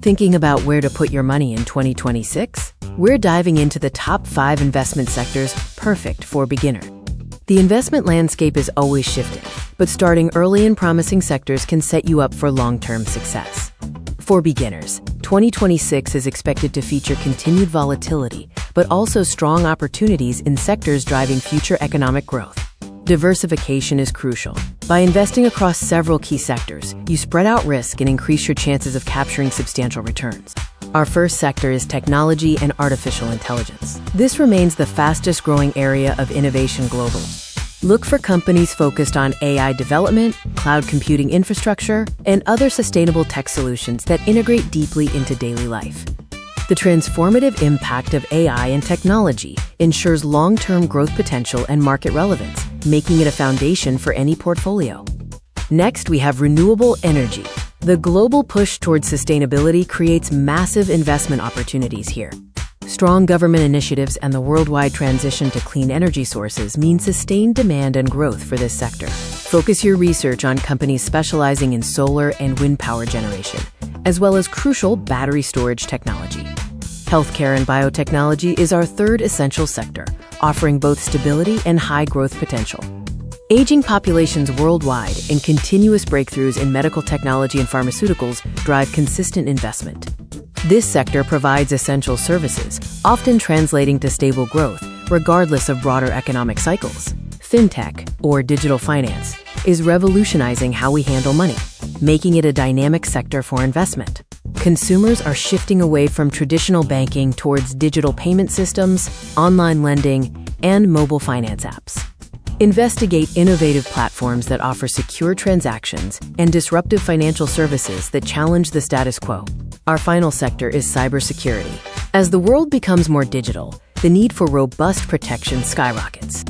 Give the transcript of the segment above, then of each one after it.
Thinking about where to put your money in 2026? We're diving into the top 5 investment sectors perfect for beginner. The investment landscape is always shifting, but starting early in promising sectors can set you up for long-term success. For beginners, 2026 is expected to feature continued volatility, but also strong opportunities in sectors driving future economic growth. Diversification is crucial. By investing across several key sectors, you spread out risk and increase your chances of capturing substantial returns. Our first sector is technology and artificial intelligence. This remains the fastest growing area of innovation globally. Look for companies focused on AI development, cloud computing infrastructure, and other sustainable tech solutions that integrate deeply into daily life. The transformative impact of AI and technology ensures long-term growth potential and market relevance, making it a foundation for any portfolio. Next, we have renewable energy. The global push towards sustainability creates massive investment opportunities here. Strong government initiatives and the worldwide transition to clean energy sources mean sustained demand and growth for this sector. Focus your research on companies specializing in solar and wind power generation, as well as crucial battery storage technology. Healthcare and biotechnology is our third essential sector, offering both stability and high growth potential. Aging populations worldwide and continuous breakthroughs in medical technology and pharmaceuticals drive consistent investment. This sector provides essential services, often translating to stable growth, regardless of broader economic cycles. Fintech, or digital finance, is revolutionizing how we handle money, making it a dynamic sector for investment. Consumers are shifting away from traditional banking towards digital payment systems, online lending, and mobile finance apps. Investigate innovative platforms that offer secure transactions and disruptive financial services that challenge the status quo. Our final sector is cybersecurity. As the world becomes more digital, the need for robust protection skyrockets.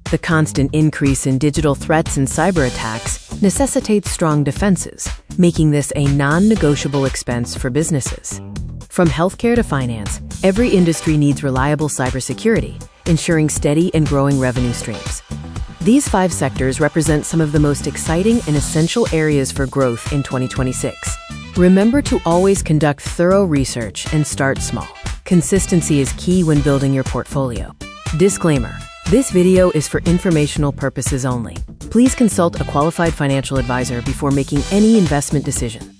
The constant increase in digital threats and cyber attacks necessitates strong defenses, making this a non-negotiable expense for businesses. From healthcare to finance, every industry needs reliable cybersecurity, ensuring steady and growing revenue streams. These 5 sectors represent some of the most exciting and essential areas for growth in 2026. Remember to always conduct thorough research and start small. Consistency is key when building your portfolio. Disclaimer: this video is for informational purposes only. Please consult a qualified financial advisor before making any investment decision.